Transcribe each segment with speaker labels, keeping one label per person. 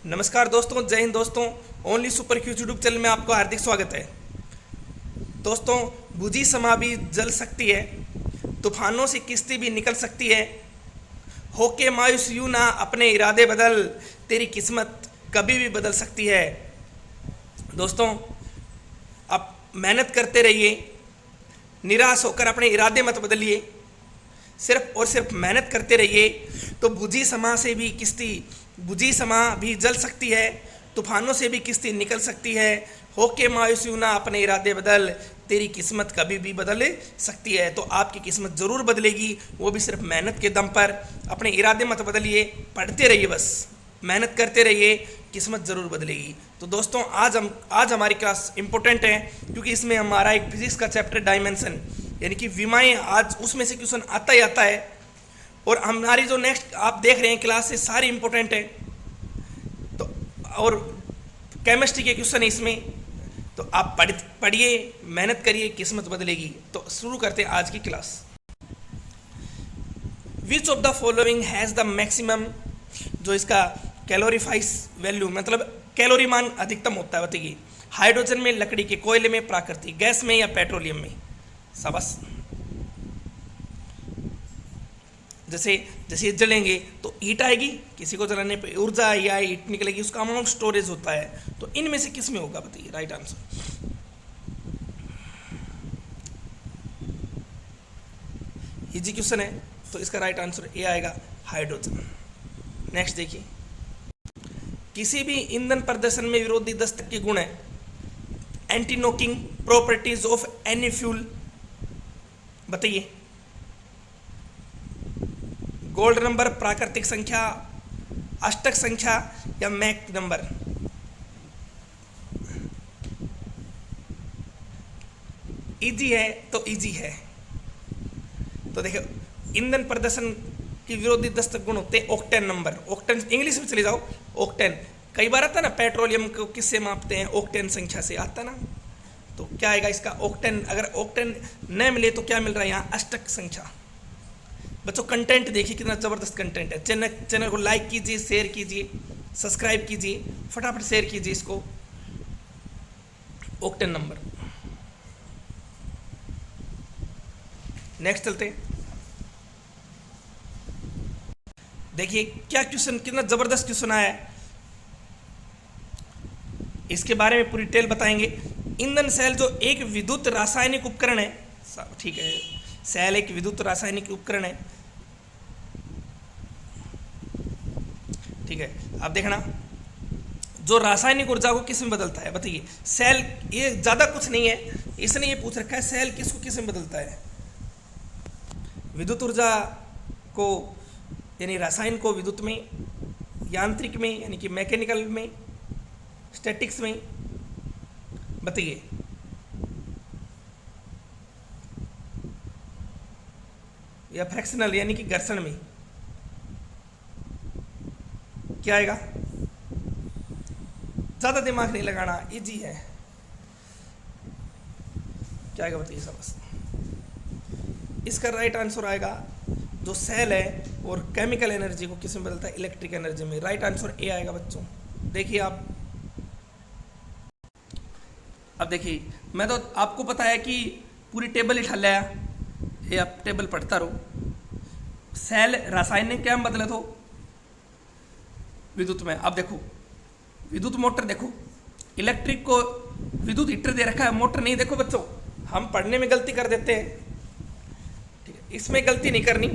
Speaker 1: नमस्कार दोस्तों, जय हिंद दोस्तों। Only super cues YouTube channel में आपका हार्दिक स्वागत है। दोस्तों, बुझी समा भी जल सकती है, तूफानों से किश्ती भी निकल सकती है। होके मायूस यूं ना, अपने इरादे बदल, तेरी किस्मत कभी भी बदल सकती है। दोस्तों, आप मेहनत करते रहिए, निराश होकर अपने इरादे मत बदलिए। सिर्फ और सिर्फ मेहनत करते रहिए तो बुझी समा भी जल सकती है, तूफानों से भी किश्ती निकल सकती है। होके मायूस यूं ना, अपने इरादे बदल, तेरी किस्मत कभी भी बदल सकती है। तो आपकी किस्मत ज़रूर बदलेगी, वो भी सिर्फ मेहनत के दम पर। अपने इरादे मत बदलिए, पढ़ते रहिए, बस मेहनत करते रहिए, किस्मत ज़रूर बदलेगी। तो दोस्तों, आज हमारी क्लास इंपॉर्टेंट है क्योंकि इसमें हमारा एक फिजिक्स का चैप्टर डायमेंशन यानी कि विमाएँ, आज उसमें से क्वेश्चन आता ही आता है। और हमारी जो नेक्स्ट आप देख रहे हैं क्लास से सारी इंपॉर्टेंट है। तो और केमिस्ट्री के क्वेश्चन है इसमें, तो आप पढ़िए, मेहनत करिए, किस्मत बदलेगी। तो शुरू करते हैं आज की class. Which of the following has the maximum, जो इसका कैलोरीफाइस वैल्यू मतलब कैलोरी मान अधिकतम होता है, बताइए। हाइड्रोजन में, लकड़ी के, कोयले में, प्राकृतिक गैस में या पेट्रोलियम में। सबस जैसे जलेंगे तो हीट आएगी, किसी को जलाने पे ऊर्जा या हीट निकलेगी, उसका अमाउंट स्टोरेज होता है। तो इनमें से किस में होगा, बताइए राइट आंसर। इजी क्वेश्चन है, तो इसका राइट आंसर ए आएगा, हाइड्रोजन। नेक्स्ट देखिए, किसी भी ईंधन प्रदर्शन में विरोधी दस्तक के गुण है। Anti knocking properties of any fuel, बताइए। गोल्ड नंबर, प्राकृतिक संख्या, अष्टक संख्या या मैक नंबर। इजी है तो इजी है। तो देखो, ईंधन प्रदर्शन की विरोधी दस्तक गुण होते हैं ऑक्टेन नंबर। ऑक्टेन इंग्लिश में चले जाओ, ऑक्टेन कई बार आता है ना, पेट्रोलियम को किससे मापते हैं, ऑक्टेन संख्या से आता ना। तो क्या आएगा इसका, ऑक्टेन। अगर ऑक्टेन न मिले तो क्या मिल रहा है यहाँ, अष्टक संख्या। बच्चों, कंटेंट देखिए कितना ज़बरदस्त कंटेंट है। चैनल को लाइक कीजिए, शेयर कीजिए, सब्सक्राइब कीजिए, फटाफट शेयर कीजिए इसको। Octane number. नेक्स्ट चलते हैं। देखिए क्या क्वेश्चन, कितना ज़बरदस्त क्वेश्चन आया है, इसके बारे में पूरी डिटेल बताएंगे। ईंधन सेल जो एक विद्युत रासायनिक उपकरण है, ठीक है, सेल एक विद्युत रासायनिक उपकरण है, ठीक है। अब देखना, जो रासायनिक ऊर्जा को किस में बदलता है, बताइए। सेल, ये ज़्यादा कुछ नहीं है, इसने ये पूछ रखा है सेल किसको किस में बदलता है। विद्युत ऊर्जा को यानी रासायनिक को विद्युत में, यांत्रिक में यानी कि मैकेनिकल में, स्टैटिक्स में, बताइए। या फ्रैक्शनल यानी कि घर्षण में, क्या आएगा। ज़्यादा दिमाग नहीं लगाना, इजी है। क्या आएगा बताइए सबस। इसका राइट आंसर आएगा, जो सेल है और केमिकल एनर्जी को किस में बदलता है, इलेक्ट्रिक एनर्जी में। राइट आंसर ए आएगा बच्चों। देखिए आप, अब देखिए, मैं तो आपको पता है कि पूरी टेबल ही ठल आया, ये आप टेबल पढ़ता रहो। सेल रासायनिक क्या में बदले तो विद्युत में। अब देखो, विद्युत मोटर देखो, इलेक्ट्रिक को विद्युत हीटर दे रखा है, मोटर नहीं। देखो बच्चों, हम पढ़ने में गलती कर देते हैं, ठीक है, इसमें गलती नहीं करनी।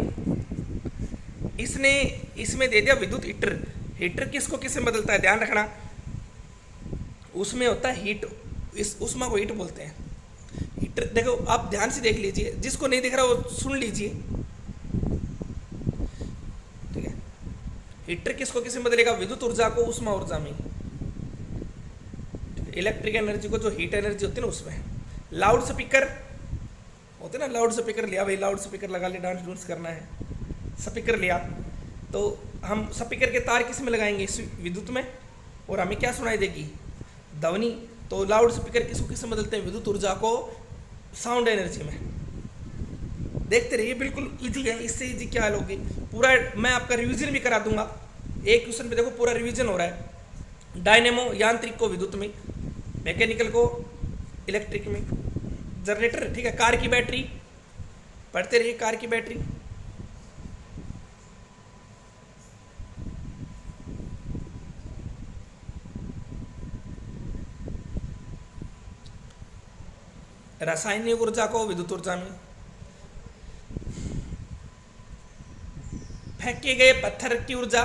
Speaker 1: इसमें दे दिया विद्युत हीटर। हीटर किसको किस में बदलता है, ध्यान रखना, उसमें होता है हीट, इस उष्मा को हीट बोलते हैं। हीटर देखो, आप ध्यान से देख लीजिए, जिसको नहीं दिख रहा वो सुन लीजिए, ठीक है। हीटर किसको किस में बदलेगा, विद्युत ऊर्जा को उष्मा ऊर्जा में, इलेक्ट्रिक एनर्जी को जो हीट एनर्जी होती है ना उसमें। लाउड स्पीकर होते ना, लाउड स्पीकर लिया भाई, लाउड स्पीकर लगा लिया, डांस डूंस करना है, स्पीकर लिया, तो हम स्पीकर के तार किस में लगाएंगे, इस विद्युत में, और हमें क्या सुनाई देगी, ध्वनि। तो लाउड स्पीकर किसको किस में बदलते हैं, विद्युत ऊर्जा को साउंड एनर्जी में। देखते रहिए, बिल्कुल इजी है, इससे इजी क्या लोगे। पूरा मैं आपका रिवीजन भी करा दूंगा, एक क्वेश्चन पे देखो पूरा रिवीजन हो रहा है। डायनेमो यांत्रिक को विद्युत में, मैकेनिकल को इलेक्ट्रिक में। जनरेटर, ठीक है, कार की बैटरी, पढ़ते रहिए, कार की बैटरी। रासायनिक ऊर्जा को विद्युत ऊर्जा में। फेंके गए पत्थर की ऊर्जा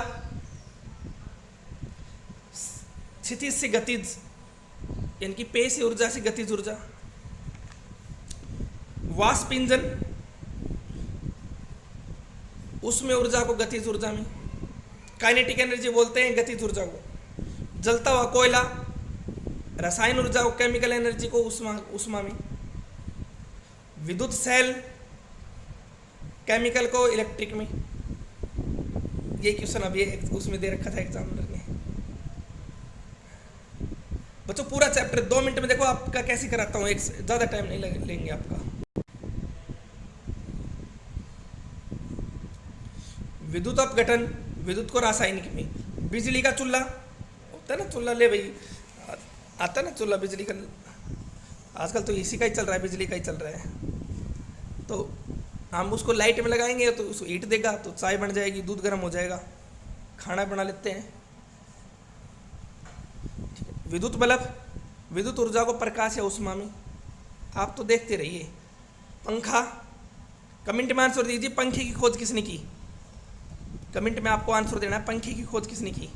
Speaker 1: क्षितिज से गतिज, यानी कि पे से ऊर्जा से गतिज ऊर्जा। वाष्प इंजन, उसमें ऊर्जा को गतिज ऊर्जा में। काइनेटिक एनर्जी बोलते हैं गतिज ऊर्जा को। जलता हुआ कोयला, रसायन ऊर्जा को, केमिकल एनर्जी को उष्मा में। विद्युत सेल, केमिकल को इलेक्ट्रिक में। ये क्वेश्चन अब ये उसमें दे रखा था एग्जामिनर ने। बच्चों पूरा चैप्टर 2 मिनट में देखो आपका कैसे कराता हूँ, एक ज़्यादा टाइम नहीं लेंगे आपका। विद्युत अपघटन, विद्युत को रासायनिक में। बिजली का चूल्हा होता है ना, चूल्हा ले भाई, आता है ना चूल्हा बिजली का, आजकल तो इसी का ही चल रहा है, बिजली का ही चल रहा है। तो हम उसको लाइट में लगाएंगे तो उसको हीट देगा, तो चाय बन जाएगी, दूध गर्म हो जाएगा, खाना बना लेते हैं। विद्युत बल्ब, विद्युत ऊर्जा को प्रकाश या उष्मा में। आप तो देखते रहिए। पंखा, कमेंट में आंसर दीजिए, पंखे की खोज किसने की? कमेंट में आपको आंसर देना है, पंखे की खोज किसने की?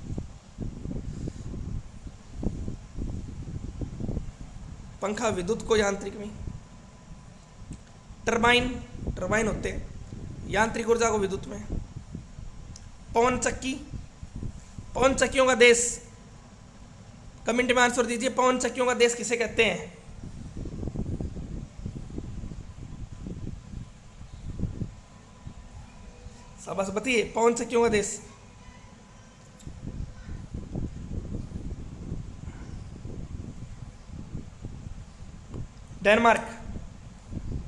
Speaker 1: पंखा विद्युत को यांत्रिक में। टरबाइन, टरबाइन होते हैं यांत्रिक ऊर्जा को विद्युत में। पवन चक्की, पवन चक्कियों का देश, कमेंट में आंसर दीजिए, पवन चक्कियों का देश किसे कहते हैं? शाबाश, बताइए, पवन चक्कियों का देश। डेनमार्क,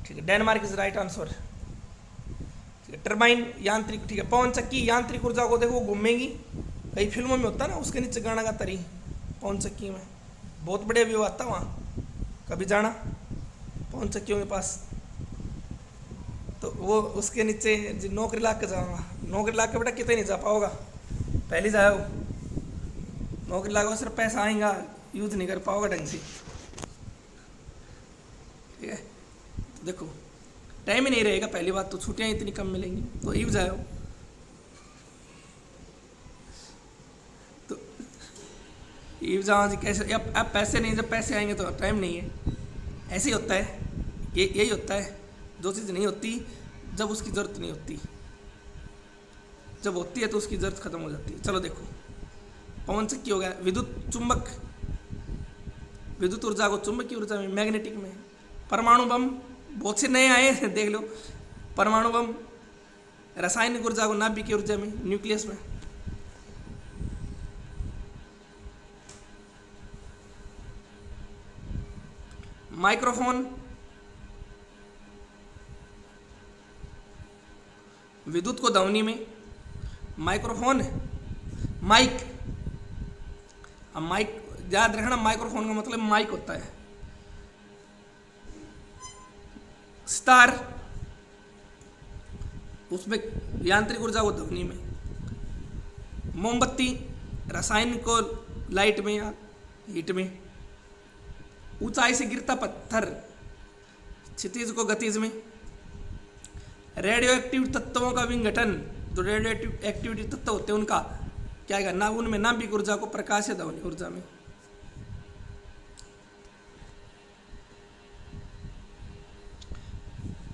Speaker 1: ठीक है, Denmark is right answer. Turbine यांत्रिक, ठीक है। पवन चक्की यांत्रिक ऊर्जा को देखो घूमेगी, कई फिल्मों में होता है ना, उसके नीचे गाना गाता रही पवन चक्की में, बहुत बढ़िया व्यू आता वहाँ। कभी जाना पवन चक्कियों के पास, तो वो उसके नीचे नौकरी ला के जाऊँगा। नौकरी ला के बेटा कितने नहीं जा पाओगा, पहले जाओ नौकरी ला के सिर्फ पैसा आएगा, यूज नहीं कर पाओगा ढंग से, ठीक है। तो देखो टाइम ही नहीं रहेगा, पहली बात तो छुट्टियाँ इतनी कम मिलेंगी, तो ईव जाओ। तो ईव जाओ जी, कैसे अब पैसे नहीं, जब पैसे आएंगे तो टाइम नहीं है। ऐसे ही होता है, यही होता है, जो चीज़ नहीं होती जब उसकी ज़रूरत नहीं होती, जब होती है तो उसकी ज़रूरत खत्म हो जाती है। चलो देखो, पवन चक्की हो गया। विद्युत चुंबक, विद्युत ऊर्जा को चुंबकीय ऊर्जा में, मैग्नेटिक में। परमाणु बम, बहुत से नए आए हैं, देख लो। परमाणु बम, रासायनिक ऊर्जा को नाभिकीय ऊर्जा में, न्यूक्लियस में। माइक्रोफोन, विद्युत को ध्वनि में। माइक्रोफोन, माइक, अब माइक याद रखना, माइक्रोफोन का मतलब माइक होता है। स्टार, उसमें यांत्रिक ऊर्जा को ध्वनि में। मोमबत्ती, रासायनिक को लाइट में या हीट में। ऊंचाई से गिरता पत्थर, क्षितिज को गतिज में। रेडियो एक्टिव तत्वों का विघटन, जो रेडियो एक्टिविटी तत्व होते हैं उनका क्या है ना, उनमें नाभिक ऊर्जा को प्रकाश या ध्वनि ऊर्जा में।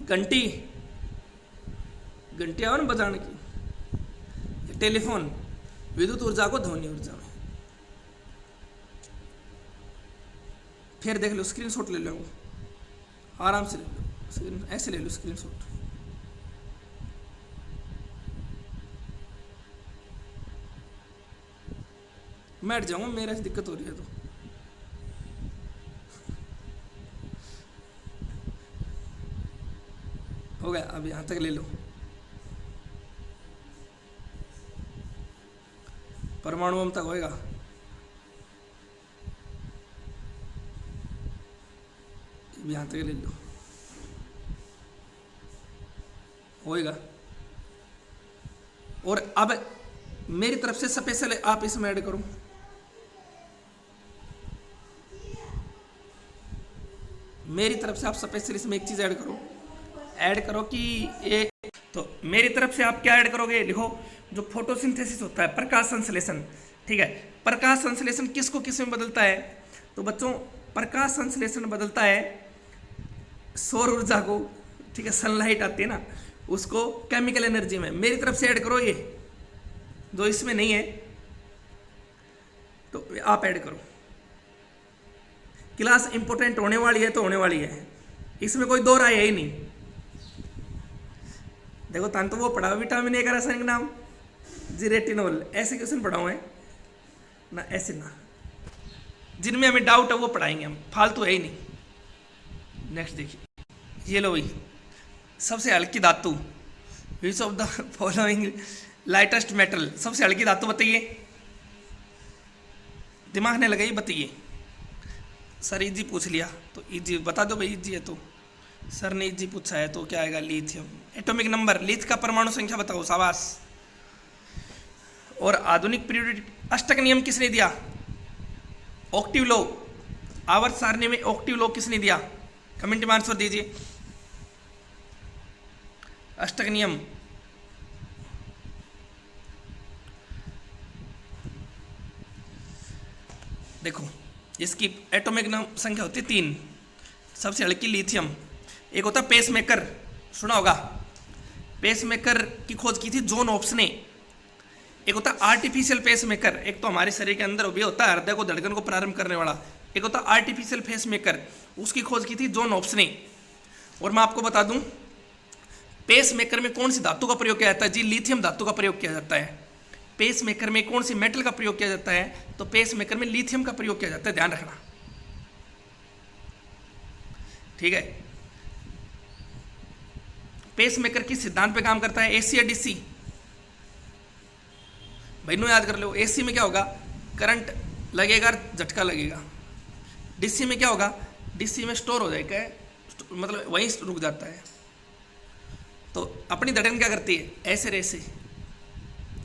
Speaker 1: घंटी, घंटी और बजाने की। टेलीफोन, विद्युत ऊर्जा को ध्वनि ऊर्जा में। फिर देख लो, स्क्रीनशॉट ले लो, आराम से ले लो, ऐसे ले लो स्क्रीनशॉट। मैं हट जाऊंगा, मेरा से दिक्कत हो रही है तो। हो गया, अब यहां तक ले लो। परमाणु बम तक होएगा। यहाँ तक ले लो, होएगा। और अब मेरी तरफ से स्पेशल आप इसमें ऐड करो, मेरी तरफ से आप स्पेशल इसमें एक चीज ऐड करो कि ये, तो मेरी तरफ से आप क्या ऐड करोगे, लिखो जो फोटोसिंथेसिस होता है, प्रकाश संश्लेषण, ठीक है। प्रकाश संश्लेषण किसको किस में बदलता है, तो बच्चों प्रकाश संश्लेषण बदलता है सौर ऊर्जा को, ठीक है, सनलाइट आती है ना उसको केमिकल एनर्जी में। मेरी तरफ से ऐड करो ये जो इसमें नहीं है, तो आप ऐड करो। क्लास इंपोर्टेंट होने वाली है तो होने वाली है, इसमें कोई दो राय है ही नहीं। देखो तान तो वो पढ़ा विटामिन ए का रासायनिक नाम जी रेटिनोल, ऐसे क्वेश्चन पढ़ाओ है ना, ऐसे ना, जिनमें हमें डाउट है वो पढ़ाएंगे हम, फालतू है ही नहीं। नेक्स्ट देखिए, ये लो भाई, सबसे हल्की धातु, which of the following lightest metal, सबसे हल्की धातु बताइए, दिमाग ने लगाई बताइए। सर इजी पूछ लिया तो इजी बता दो भाई, इजी है तो, सर ने इजी पूछा है तो क्या आएगा, लिथियम। एटॉमिक नंबर, लिथ का परमाणु संख्या बताओ, शाबाश। और आधुनिक पीरियोडिक अष्टक नियम किसने दिया, ऑक्टिव लॉ, आवर्त सारणी में ऑक्टिव लॉ किसने दिया, कमेंट में आंसर दीजिए। अष्टक नियम, देखो इसकी एटॉमिक संख्या होती है 3, सबसे हल्की लिथियम। एक होता पेसमेकर, सुना होगा, पेसमेकर की खोज की थी जॉन हॉब्स ने। एक होता आर्टिफिशियल पेसमेकर, एक तो हमारे शरीर के अंदर भी होता है हृदय को धड़कन को प्रारंभ करने वाला, एक होता आर्टिफिशियल पेसमेकर, उसकी खोज की थी जॉन हॉब्स ने। और मैं आपको बता दूं पेसमेकर में कौन सी धातु का प्रयोग किया जाता है, जी लिथियम धातु का प्रयोग किया जाता है। पेसमेकर में कौन सी मेटल का प्रयोग किया जाता है, तो पेसमेकर में लिथियम का प्रयोग किया जाता है, ध्यान रखना, ठीक है। पेसमेकर किस सिद्धांत पे काम करता है, एसी या डीसी, भाई याद कर लो। एसी में क्या होगा, करंट लगेगा, झटका लगेगा। डीसी में क्या होगा, डीसी में स्टोर हो जाएगा, मतलब वहीं रुक जाता है। तो अपनी धड़कन क्या करती है, ऐसे ऐसे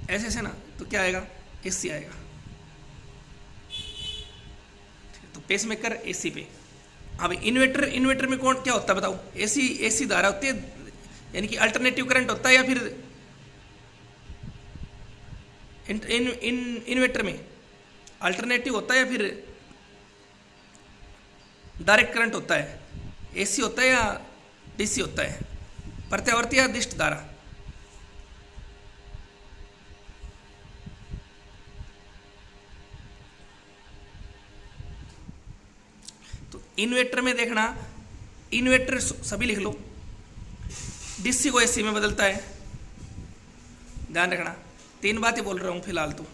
Speaker 1: ऐसे ऐसे ना, तो क्या आएगा, एसी आएगा। तो पेसमेकर एसी पे। अब इन्वर्टर में कौन क्या होता है बताओ, एसी धारा होती है, यानी कि अल्टरनेटिव करंट होता है, या फिर इन्वर्टर में अल्टरनेटिव होता है या फिर डायरेक्ट करंट होता है, एसी होता है या डीसी होता है, प्रत्यावर्ती या दिष्ट धारा। तो इन्वर्टर में देखना, इन्वर्टर सभी लिख लो, डीसी को एसी में बदलता है, ध्यान रखना। 3 बातें बोल रहा हूं फिलहाल तो।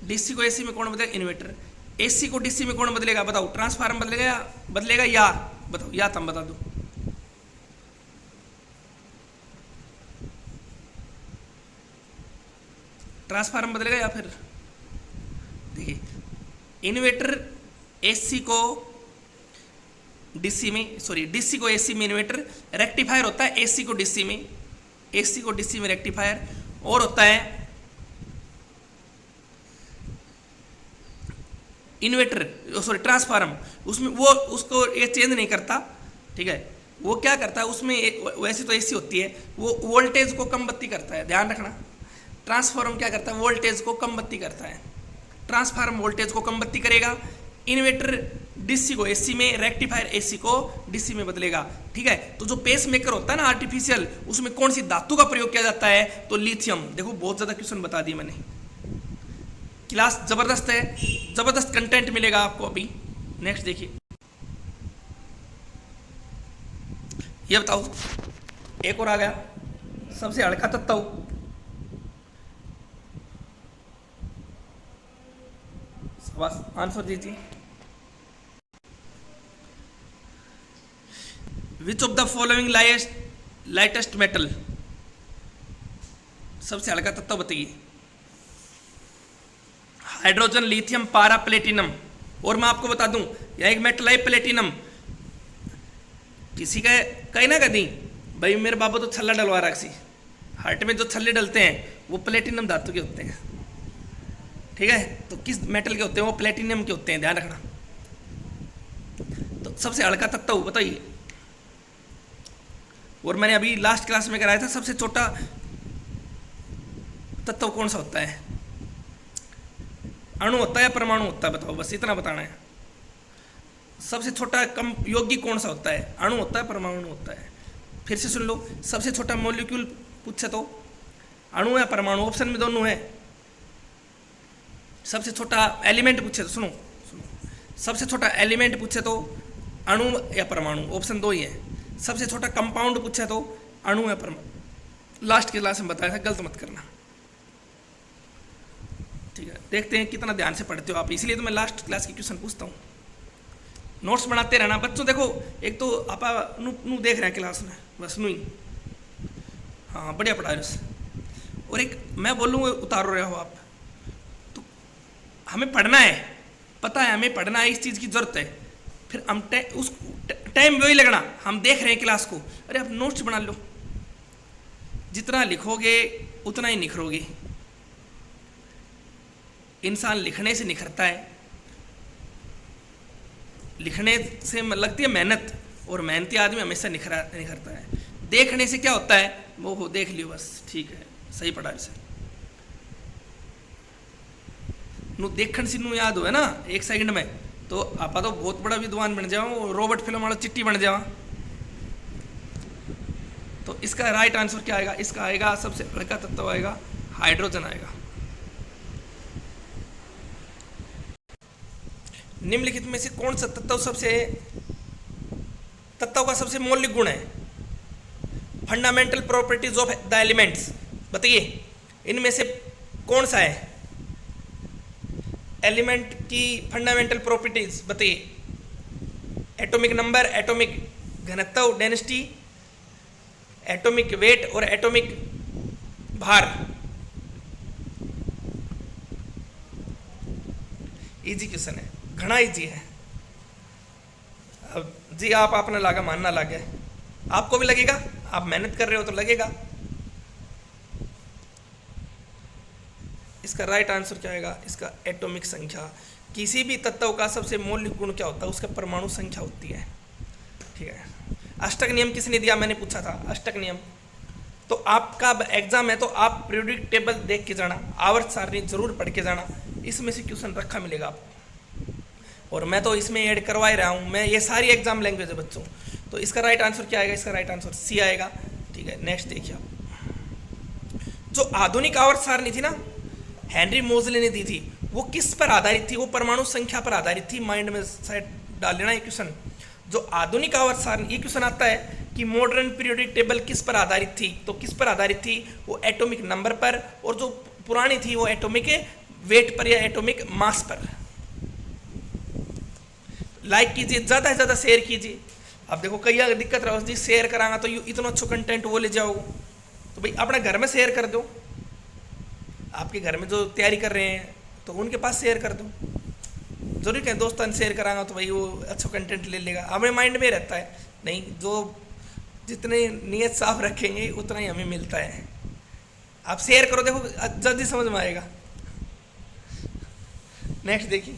Speaker 1: डीसी को एसी में कौन बदलेगा, इन्वर्टर। एसी को डीसी में कौन बदलेगा बताओ, ट्रांसफार्मर बदलेगा या बताओ, या तुम बता दो। ट्रांसफार्मर बदलेगा या फिर, देखिए इन्वर्टर एसी को डीसी में, सॉरी डीसी को एसी में इन्वर्टर, रेक्टिफायर होता है एसी को डीसी में, एसी को डीसी में रेक्टिफायर, और होता है इन्वर्टर, सॉरी ट्रांसफार्मर, उसमें वो उसको ये चेंज नहीं करता, ठीक है। वो क्या करता है उसमें, वैसे तो एसी होती है, वो वोल्टेज को कम बत्ती करता है, ध्यान रखना। ट्रांसफार्मर क्या करता है, वोल्टेज को कम बत्ती करता है, ट्रांसफार्मर वोल्टेज को कम बत्ती करेगा। इन्वर्टर डीसी को एसी में, रेक्टिफायर एसी को डीसी में बदलेगा, ठीक है। तो जो पेस मेकर होता है ना आर्टिफिशियल, उसमें कौन सी धातु का प्रयोग किया जाता है, तो लिथियम। देखो बहुत ज्यादा क्वेश्चन बता दिए मैंने, क्लास जबरदस्त है, जबरदस्त कंटेंट मिलेगा आपको अभी। नेक्स्ट देखिए, ये बताओ, एक और आ गया, सबसे हल्का तत्व, बस आंसर दीजिए। Which of the following lightest metal, सबसे हल्का तत्व बताइए। हाइड्रोजन, लिथियम, पारा, प्लेटिनम। और मैं आपको बता दूं, यह एक मेटल है प्लेटिनम, किसी का कहीं ना कहीं भाई मेरे बाबा तो छल्ला डलवा रखी, हार्ट में जो छल्ले डलते हैं वो प्लेटिनम धातु के होते हैं, ठीक है। तो किस मेटल के होते हैं? वो प्लेटिनम के होते हैं, ध्यान रखना। तो सबसे हल्का तत्व बताइए। और मैंने अभी लास्ट क्लास में कराया था सबसे छोटा तत्व कौन सा होता है? अणु होता है या परमाणु होता है? बताओ, बस इतना बताना है। सबसे छोटा कम यौगिक कौन सा होता है? अणु होता है, परमाणु होता है? फिर से सुन लो, सबसे छोटा मॉलिक्यूल पूछे तो अणु या परमाणु? ऑप्शन में दोनों है। सबसे छोटा एलिमेंट पूछे तो सुनो सुनो, सबसे छोटा एलिमेंट पूछे तो अणु या परमाणु? ऑप्शन दो ही है। सबसे छोटा कंपाउंड पूछे तो अणु या परमाणु? लास्ट की क्लास में बताया था, गलत मत करना, ठीक है। देखते हैं कितना ध्यान से पढ़ते हो आप, इसलिए तो मैं लास्ट क्लास की क्वेश्चन पूछता हूँ। नोट्स बनाते रहना बच्चों। देखो एक तो आप नू देख रहे हैं क्लास में, बस नू ही, हाँ बढ़िया पढ़ा रहे। और एक मैं बोलूँगा उतार रहे हो आप, तो हमें पढ़ना है, पता है हमें पढ़ना है, इस चीज़ की ज़रूरत है। फिर हम उस टाइम वही लगना, हम देख रहे हैं क्लास को, अरे आप नोट्स बना लो। जितना लिखोगे उतना ही निखरोगे। इंसान लिखने से निखरता है, लिखने से लगती है मेहनत, और मेहनती आदमी हमेशा निखरता है। देखने से क्या होता है? वो हो देख लियो बस, ठीक है, सही पढ़ा इसे। नू देखने से नू याद हो है ना 1 सेकंड में, तो आपा तो बहुत बड़ा विद्वान बन जाओ, रॉबर्ट फिल्म वाला चिट्टी बन जाओ। तो इसका राइट आंसर क्या आएगा? इसका आएगा सबसे हल्का तत्व आएगा हाइड्रोजन आएगा। निम्नलिखित में से कौन सा तत्व का सबसे मौलिक गुण है? Fundamental properties of the elements, बताइए इनमें से कौन सा है? एलिमेंट की फंडामेंटल प्रॉपर्टीज बताइए। एटॉमिक नंबर, एटॉमिक घनत्व डेंसिटी, एटॉमिक वेट और एटॉमिक भार। इजी क्वेश्चन है, घना इजी है। अब जी आप आपने लगा मानना लगे, आपको भी लगेगा, आप मेहनत कर रहे हो तो लगेगा। इसका राइट आंसर क्या आएगा? इसका एटॉमिक संख्या। किसी भी तत्व का सबसे मौलिक गुण क्या होता है? उसका परमाणु संख्या होती है, ठीक है। अष्टक नियम किसने दिया? मैंने पूछा था अष्टक नियम। तो आपका एग्जाम है तो आप पीरियोडिक टेबल देख के जाना, आवर्त सारणी जरूर पढ़ के जाना, इसमें से क्वेश्चन रखा मिलेगा आपको। और मैं तो इसमें ऐड करवा ही रहा हूँ, मैं ये सारी एग्जाम लैंग्वेज है बच्चों। तो इसका राइट आंसर क्या आएगा? इसका राइट आंसर सी आएगा, ठीक है। नेक्स्ट देखिए आप, जो आधुनिक आवर्त सारणी थी ना, हेनरी मोजले ने दी थी, वो किस पर आधारित थी? वो परमाणु संख्या पर आधारित थी। माइंड में शायद डाल लेना ये क्वेश्चन। जो आधुनिक आवर्त सारणी, ये क्वेश्चन आता है कि मॉडर्न पीरियोडिक टेबल किस पर आधारित थी? तो किस पर आधारित थी? वो एटॉमिक नंबर पर, और जो पुरानी थी वो एटॉमिक वेट पर या एटॉमिक मास पर। लाइक कीजिए, ज़्यादा से ज़्यादा शेयर कीजिए। अब देखो कई अगर दिक्कत रहो जी शेयर करांगा तो इतना अच्छा कंटेंट वो ले जाओ, तो भाई अपने घर में शेयर कर दो। आपके घर में जो तैयारी कर रहे हैं तो उनके पास शेयर कर दो। जरूरी कहें दोस्तों शेयर करांगा तो भाई वो अच्छा कंटेंट ले लेगा, हमें माइंड में रहता है। नहीं, जो जितने नीयत साफ रखेंगे उतना ही हमें मिलता है। आप शेयर करो, देखो जल्दी समझ में आएगा। नेक्स्ट देखिए,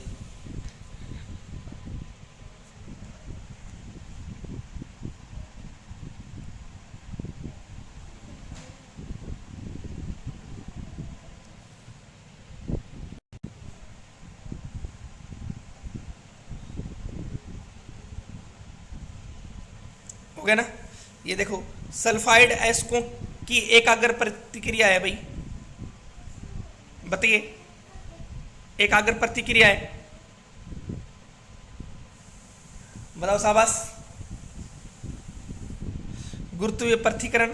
Speaker 1: हो गया ना? ये देखो सल्फाइड एस्को की एकाग्र प्रतिक्रिया है भाई, बताइए एकाग्र प्रतिक्रिया है, बताओ शाबाश। गुरुत्वीय पृथक्करण,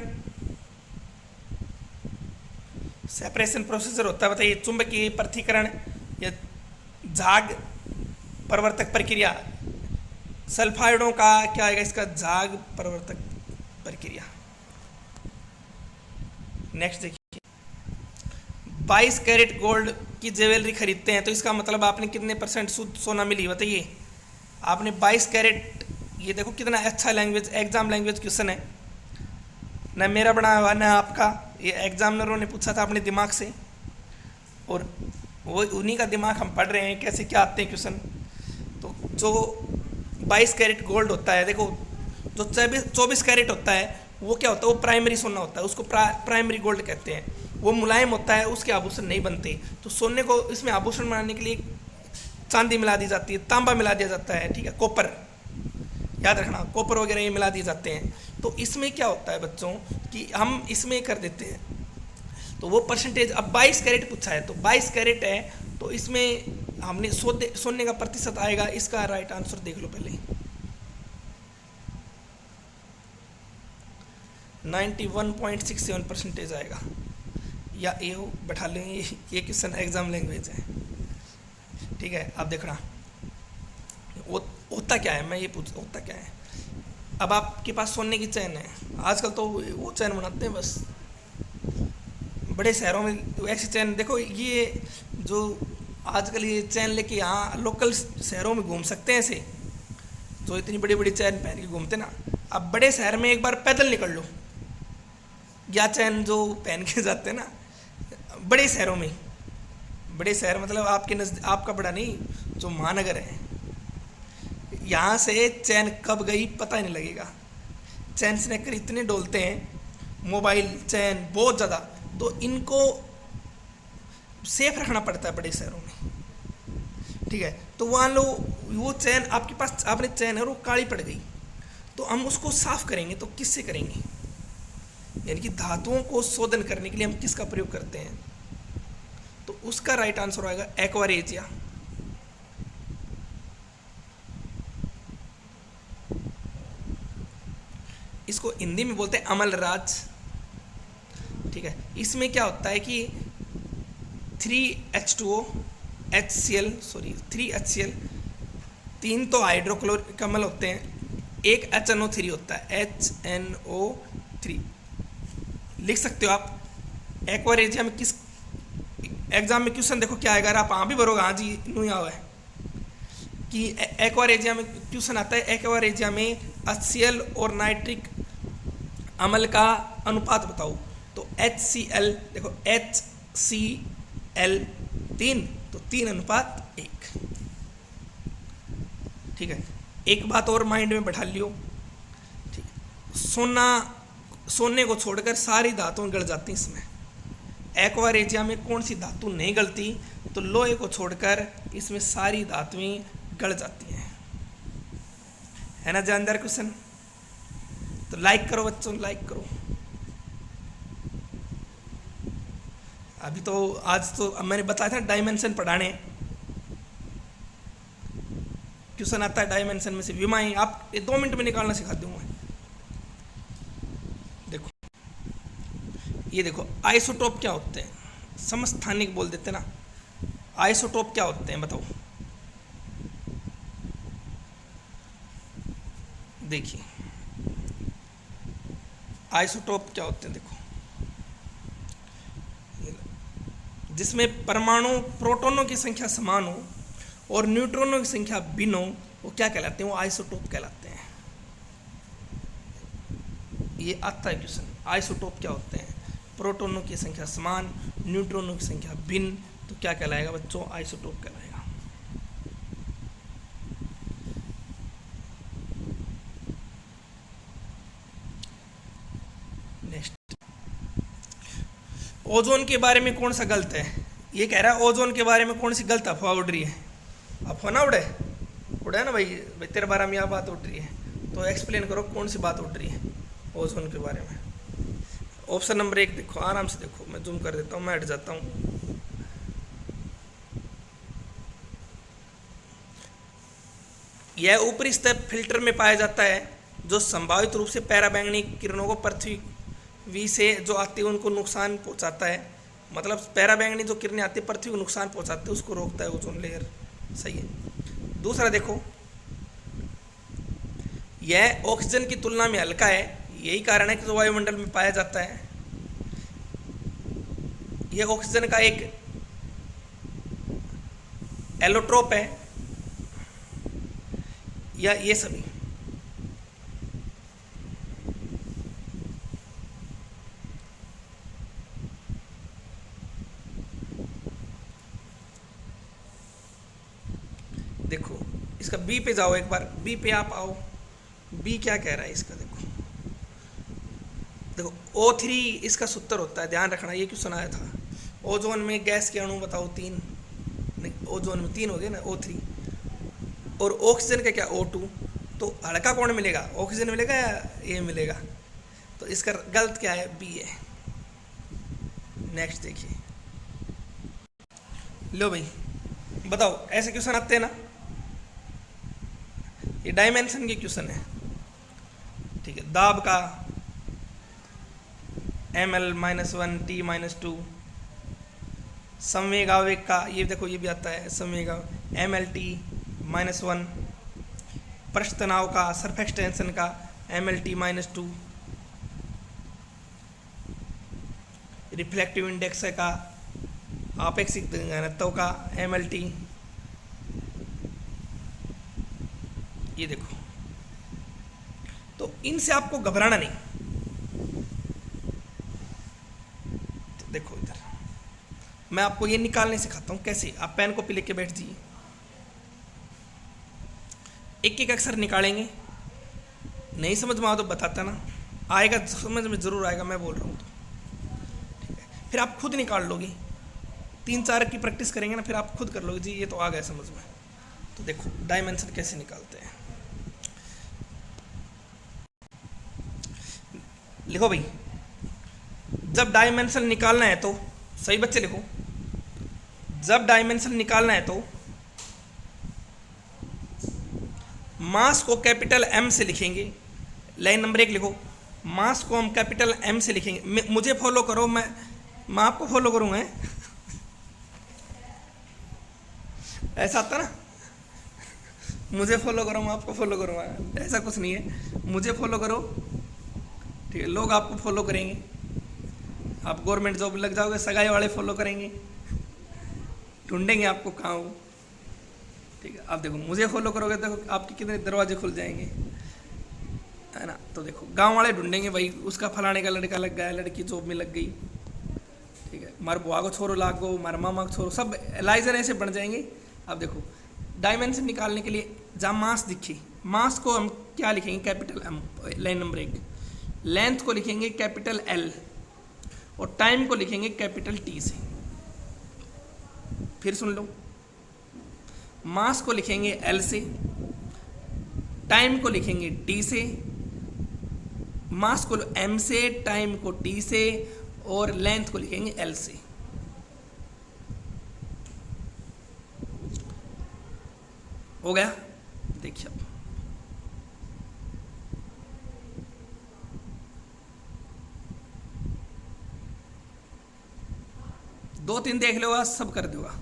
Speaker 1: सेपरेशन प्रोसीजर होता है, बताइए चुंबकीय पृथक्करण या झाग परिवर्तक प्रक्रिया। सल्फाइडों का क्या आएगा? इसका झाग परिवर्तक प्रक्रिया। नेक्स्ट देखिए, 22 कैरेट गोल्ड की ज्वेलरी खरीदते हैं तो इसका मतलब आपने कितने % शुद्ध सोना मिली? बताइए। आपने 22 कैरेट ये देखो कितना अच्छा लैंग्वेज, एग्जाम लैंग्वेज क्वेश्चन है, न मेरा बनाया हुआ न आपका, ये एग्जामिनरों ने पूछा था अपने दिमाग से, और वो उन्हीं का दिमाग हम पढ़ रहे हैं कैसे क्या आते हैं क्वेश्चन। तो जो 22 कैरेट गोल्ड होता है, देखो जो 24 कैरेट होता है वो क्या होता है, वो प्राइमरी सोना होता है, उसको प्राइमरी गोल्ड कहते हैं। वो मुलायम होता है, उसके आभूषण नहीं बनते। तो सोने को इसमें आभूषण बनाने के लिए चांदी मिला दी जाती है, तांबा मिला दिया जाता है, ठीक है, कॉपर, याद रखना, कॉपर वगैरह ये मिला दिए जाते हैं। तो इसमें क्या होता है बच्चों कि हम इसमें कर देते हैं, तो वो परसेंटेज, अब 22 कैरेट पूछा है तो 22 कैरेट है, तो इसमें हमने सोने का प्रतिशत आएगा, इसका राइट आंसर देख लो पहले, 91.67% आएगा, या ये बैठा लेंगे, ये क्वेश्चन एग्जाम लैंग्वेज है, ठीक है। अब देखना होता क्या है, मैं ये पूछ, होता क्या है, अब आपके पास सोने की चैन है, आजकल तो वो चैन बनाते हैं बस, बड़े शहरों में ऐसी चैन, देखो ये जो आजकल ये चैन लेके यहाँ लोकल शहरों में घूम सकते हैं ऐसे, जो इतनी बड़ी बड़ी चैन पहन के घूमते ना। अब बड़े शहर में एक बार पैदल निकल लो, या चैन जो पहन के जाते हैं ना, बड़े शहरों में, बड़े शहर मतलब आपके आपका बड़ा नहीं, जो महानगर है, यहाँ से चैन कब गई पता ही नहीं लगेगा। चैन स्नैकर इतने डोलते हैं, मोबाइल चैन बहुत ज़्यादा, तो इनको सेफ रखना पड़ता है बड़े शहरों में, ठीक है। तो वहाँ लो, वो चैन आपके पास, आपने चैन है वो काली पड़ गई, तो हम उसको साफ करेंगे तो किससे करेंगे, यानी कि धातुओं को शोधन करने के लिए हम किसका प्रयोग करते हैं, तो उसका राइट आंसर आएगा एक्वारेजिया। इसको हिंदी में बोलते हैं अमलराज, ठीक है। इसमें क्या होता है कि 3H2O HCl, सॉरी 3HCl, 3 तो हाइड्रोक्लोरिक अम्ल होते हैं, एक HNO3 होता है, HNO3 लिख सकते हो आप। एक्वारेजिया में किस एग्जाम में क्वेश्चन देखो क्या आएगा, अगर आप हाँ भी भरोगे, हाँ जी नहीं आया है कि एक्वारेजिया में क्वेश्चन आता है, एक्वारेजिया में HCl और नाइट्रिक अम्ल का अनुपात बताओ, तो HCl देखो HCl 3, तो 3:1, ठीक है। एक बात और माइंड में बैठा लियो, ठीक है, सोने को छोड़कर सारी धातुएं गल जाती हैं इसमें। एक्वारेजिया में कौन सी धातु नहीं गलती, तो लोहे को छोड़कर इसमें सारी धातुएं गल जाती हैं, है ना जानदार क्वेश्चन। तो लाइक करो बच्चों, लाइक करो। अभी तो आज तो अब मैंने बताया था डायमेंशन पढ़ाने, क्वेश्चन आता है डायमेंशन में से विमाएं, आप 2 मिनट में निकालना सिखा दूंगा। देखो ये देखो, आइसोटोप क्या होते हैं, समस्थानिक बोल देते ना, आइसोटोप क्या होते हैं बताओ। देखिए आइसोटोप क्या होते हैं, देखो जिसमें परमाणु प्रोटॉनों की संख्या समान हो और न्यूट्रॉनों की संख्या भिन्न हो, वो क्या कहलाते हैं, वो आइसोटोप कहलाते हैं। ये आता है क्वेश्चन, आइसोटोप क्या होते हैं, प्रोटॉनों की संख्या समान, न्यूट्रॉनों की संख्या भिन्न, तो क्या कहलाएगा बच्चों, आइसोटोप कहलाएगा। ओजोन के बारे में कौन सा गलत है, ये कह रहा है ओजोन के बारे में कौन सी गलत अफवाह उड़ रही है। अफवाह ना उड़े, उड़े ना भाई, तेरे बारे में यह बात उड़ रही है, तो एक्सप्लेन करो कौन सी बात उड़ रही है ओजोन के बारे में। ऑप्शन नंबर 1 देखो, आराम से देखो, मैं जूम कर देता हूँ, मैं हट जाता हूँ। यह ऊपरी सतह फिल्टर में पाया जाता है, जो संभावित रूप से पराबैंगनी किरणों को पृथ्वी से जो आती है उनको नुकसान पहुंचाता है, मतलब पराबैंगनी जो किरणें आती है पृथ्वी को नुकसान पहुंचाते हैं, उसको रोकता है ओजोन लेयर, सही है। दूसरा देखो, यह ऑक्सीजन की तुलना में हल्का है, यही कारण है कि जो वायुमंडल में पाया जाता है। यह ऑक्सीजन का एक एलोट्रोप है, या ये सभी देखो इसका बी पे जाओ, एक बार बी पे आप आओ। बी क्या कह रहा है इसका, देखो देखो O3 इसका सूत्र होता है, ध्यान रखना, ये क्यों सुनाया था। ओजोन में गैस के अणु बताओ 3, नहीं ओजोन में 3 हो गए ना, O3। और ऑक्सीजन का क्या O2। तो हल्का कौन मिलेगा, ऑक्सीजन मिलेगा या ये मिलेगा। तो इसका गलत क्या है, बी है। नेक्स्ट देखिए, लो भाई बताओ ऐसे क्वेश्चन आते हैं ना, ये डायमेंशन के क्वेश्चन है, ठीक है। दाब का ml-1 t-2, संवेग आवेग का, ये देखो ये भी आता है संवेग mlt-1, पृष्ठ तनाव का, सरफेस टेंशन का mlt-2, रिफ्लेक्टिव इंडेक्स का, आपेक्षिक घनत्व का mlt, ये देखो। तो इनसे आपको घबराना नहीं। तो देखो इधर मैं आपको ये निकालने सिखाता हूँ कैसे। आप पेन कॉपी लेके बैठ जाइए, एक एक अक्षर निकालेंगे। नहीं समझ में आओ तो बताता ना, आएगा समझ में ज़रूर आएगा, मैं बोल रहा हूँ तो ठीक है। फिर आप खुद निकाल लोगे, 3-4 की प्रैक्टिस करेंगे ना, फिर आप खुद कर लोगे जी ये तो आ गया समझ में। तो देखो डायमेंशन कैसे निकालते हैं, लिखो भाई। जब डायमेंशन निकालना है तो, सही बच्चे लिखो, जब डायमेंशन निकालना है तो मास को कैपिटल M से लिखेंगे। लाइन नंबर 1 लिखो, मास को हम कैपिटल M से लिखेंगे। मुझे फॉलो करो, मैं आपको फॉलो करूँगा। ऐसा आता ना, मुझे फॉलो करो मैं आपको फॉलो करूँगा, ऐसा कुछ नहीं है। मुझे फॉलो करो, ठीक है, लोग आपको फॉलो करेंगे, आप गवर्नमेंट जॉब लग जाओगे, सगाई वाले फॉलो करेंगे, ढूंढेंगे आपको कहाँ हो, ठीक है। आप देखो मुझे फॉलो करोगे तो आपके कितने दरवाजे खुल जाएंगे, है ना। तो देखो गांव वाले ढूंढेंगे, भाई उसका फलाने का लड़का लग गया, लड़की जॉब में लग गई, ठीक है, मार बुआ को छोरो लाग गो, मार मामा को छोरो, सब एलाइजर ऐसे बन जाएंगे। अब देखो डायमेंशन निकालने के लिए जहाँ मास दिखे, मास को हम क्या लिखेंगे, capital M। Line number 1, length को लिखेंगे कैपिटल L और टाइम को लिखेंगे कैपिटल T से। फिर सुन लो, मास को लिखेंगे L से, टाइम को लिखेंगे T से, मास को M से, टाइम को T से और लेंथ को लिखेंगे L से। हो गया, देखिए अब दो तीन देख लोगा, सब कर दोगा।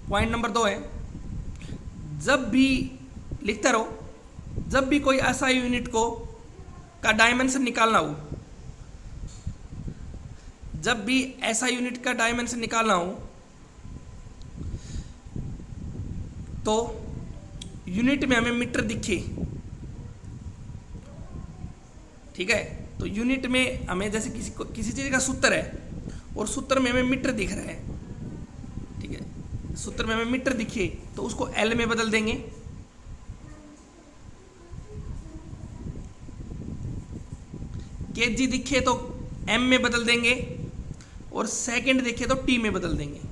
Speaker 1: पॉइंट नंबर 2 है, जब भी लिखता रहो, जब भी कोई ऐसा यूनिट को का डायमेंशन निकालना हो, जब भी ऐसा यूनिट का डायमेंशन निकालना हो तो यूनिट में हमें मीटर दिखे, ठीक है। तो यूनिट में हमें जैसे किसी चीज का सूत्र है और सूत्र में हमें मीटर दिख रहा है, ठीक है, सूत्र में हमें मीटर दिखे तो उसको L में बदल देंगे, केजी दिखे तो M में बदल देंगे और सेकंड दिखे तो T में बदल देंगे।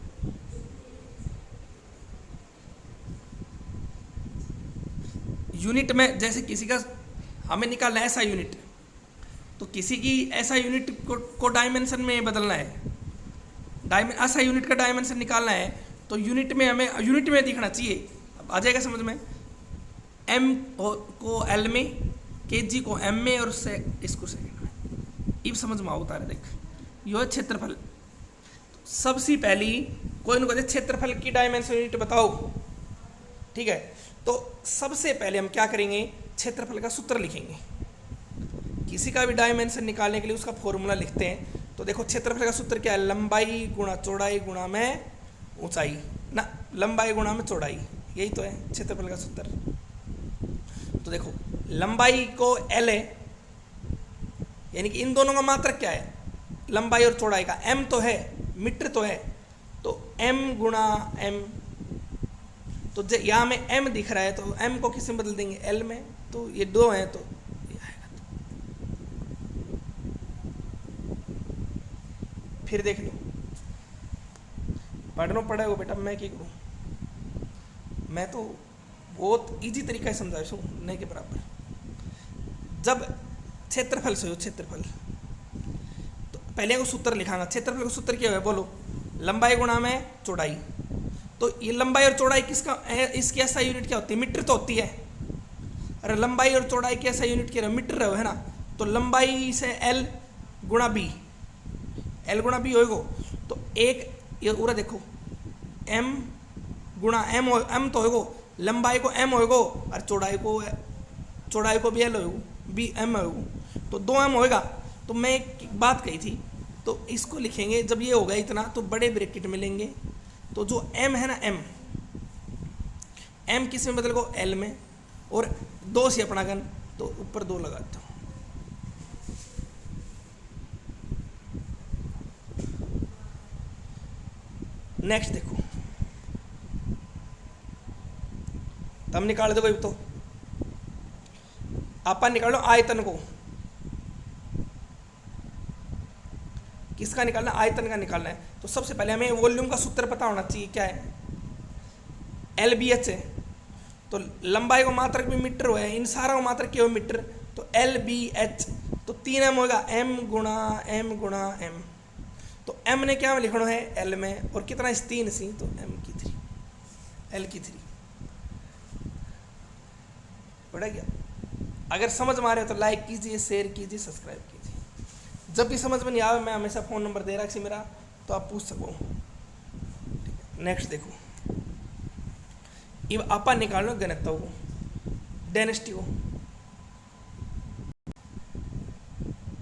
Speaker 1: यूनिट में जैसे किसी का हमें निकालना है ऐसा यूनिट, तो किसी की ऐसा यूनिट को डायमेंशन में बदलना है, ऐसा यूनिट का डायमेंशन निकालना है तो यूनिट में हमें यूनिट में दिखना चाहिए। अब आ जाएगा समझ में, M को L में, केजी को M में और इसको सेकंड में। अब समझ में आता है, देख यह क्षेत्रफल। सबसे पहली कोई ना कोई क्षेत्रफल की डायमेंशन यूनिट बताओ, ठीक है। तो सबसे पहले हम क्या करेंगे, क्षेत्रफल का सूत्र लिखेंगे। किसी का भी डायमेंशन निकालने के लिए उसका फॉर्मूला लिखते हैं। तो देखो क्षेत्रफल का सूत्र क्या है, लंबाई गुणा चौड़ाई गुणा में ऊंचाई ना, लंबाई गुणा में चौड़ाई, यही तो है क्षेत्रफल का सूत्र। तो देखो लंबाई को L है, यानी कि इन दोनों का मात्रक क्या है, लंबाई और चौड़ाई का। M तो है, मीटर तो है, तो M गुणा M, तो यहाँ में m दिख रहा है तो m को किस में बदल देंगे, l में। तो ये 2 है तो ये आएगा। फिर देख लो, पढ़ना पड़ेगा बेटा, मैं क्या करूँ, मैं तो बहुत इजी तरीका से समझा हूँ, नहीं के बराबर। जब क्षेत्रफल से हो, क्षेत्रफल तो पहले को सूत्र लिखांगा। क्षेत्रफल का सूत्र क्या है बोलो, लंबाई गुणा में चौड़ाई। तो ये लंबाई और चौड़ाई किसका है, इसकी ऐसा यूनिट क्या होती है, मीटर तो होती है। अरे लंबाई और चौड़ाई की ऐसा यूनिट क्या है, मीटर है ना। तो लंबाई से l गुणा b, l गुणा b होएगो। तो एक ये पूरा देखो m गुणा m तो होएगो, लंबाई को m होएगो और चौड़ाई को भी l होएगो, b m होएगो। तो 2m होएगा। तो मैं एक बात कही थी, तो इसको लिखेंगे जब ये होगा इतना तो बड़े ब्रैकेट में लेंगे। तो जो m है ना, m किस में बदल गो, l में। और 2 से अपना गन तो ऊपर 2 लगाता हूँ। नेक्स्ट देखो, तब निकाल दो, तो आप निकालो आयतन को। किसका निकालना, आयतन का निकालना है। तो सबसे पहले हमें वॉल्यूम का सूत्र पता होना चाहिए, क्या है, LBH है। तो लंबाई को मात्रक भी मीटर हुआ है, इन सारा को मात्रक क्या हो, मीटर। तो LBH तो 3m होगा, m गुणा m। तो m ने क्या में लिखना है, l में। और कितना इस 3 सी, तो m की 3, l की 3 बढ़ा गया। अगर समझ में आ रहे हो तो लाइक कीजिए, शेयर कीजिए, सब्सक्राइब कीजिए। जब भी समझ में नहीं आवे, मैं हमेशा फ़ोन नंबर दे रखा मेरा, तो आप पूछ सको। नेक्स्ट देखो, अब आपा निकालो घनत्व को, डेंसिटी को।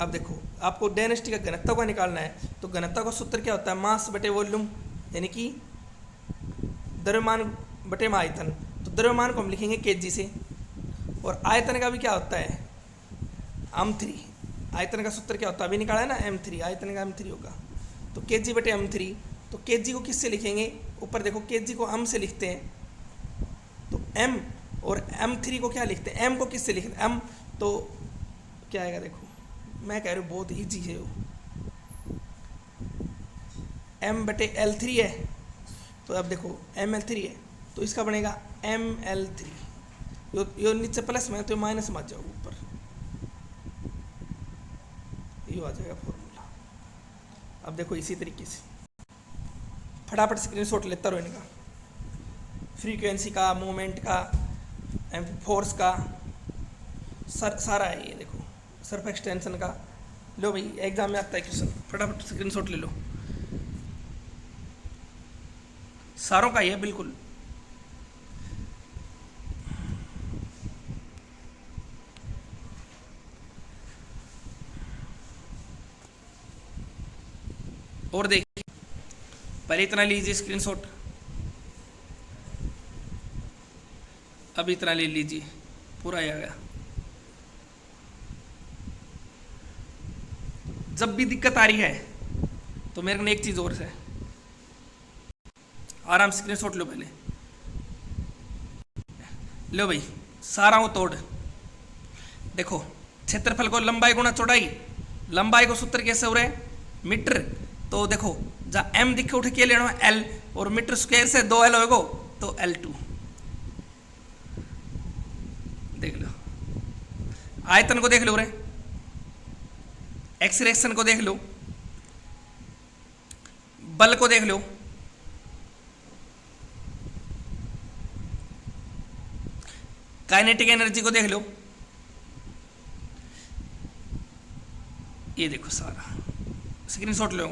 Speaker 1: अब देखो आपको डेंसिटी का घनत्व का निकालना है। तो घनत्व का सूत्र क्या होता है, मास बटे वॉल्यूम, यानी कि द्रव्यमान बटे आयतन। तो द्रव्यमान को हम लिखेंगे kg से, और आयतन का भी क्या होता है, m3। आयतन का सूत्र क्या होता है, अभी निकाला है ना, m3, आयतन का m3 होगा। तो kg बटे m3। तो kg को किससे लिखेंगे, ऊपर देखो kg को m से लिखते हैं, तो m। और m3 को क्या लिखते हैं, m को किससे लिखते हैं, m। तो क्या आएगा, देखो मैं कह रहा हूँ बहुत ईजी है वो, m बटे l3 है। तो अब देखो ml3 है, तो इसका बनेगा ml3। यो नीचे प्लस में, तो माइनस में आ जाओ ऊपर, ये आ जाएगा फॉर्मूला। अब देखो इसी तरीके से फटाफट स्क्रीनशॉट लेता रहो इनका, फ्रीक्वेंसी का, मोमेंट का, फोर्स का, सारा है ये देखो, सर्फ एक्सटेंशन का। लो भाई एग्जाम में आता है क्वेश्चन, फटाफट स्क्रीनशॉट ले लो, सारों का ही है बिल्कुल। और देखिए, पहले इतना लीजिए स्क्रीनशॉट, अब इतना ले लीजिए, पूरा आ गया। जब भी दिक्कत आ रही है तो मेरे को एक चीज़ और से, आराम से स्क्रीनशॉट लो पहले। लो भाई सारा वो तोड़, देखो क्षेत्रफल को लंबाई गुणा चौड़ाई, लंबाई को सूत्र कैसे हो रहा है, मीटर। तो देखो जहाँ m दिखे उठे क्या लेना है, l, और मीटर स्क्वायर से 2l होगा तो l2। देख लो, आयतन को देख लो रे, एक्सरेक्शन को देख लो, बल को देख लो, काइनेटिक एनर्जी को देख लो। ये देखो सारा स्क्रीनशॉट लो।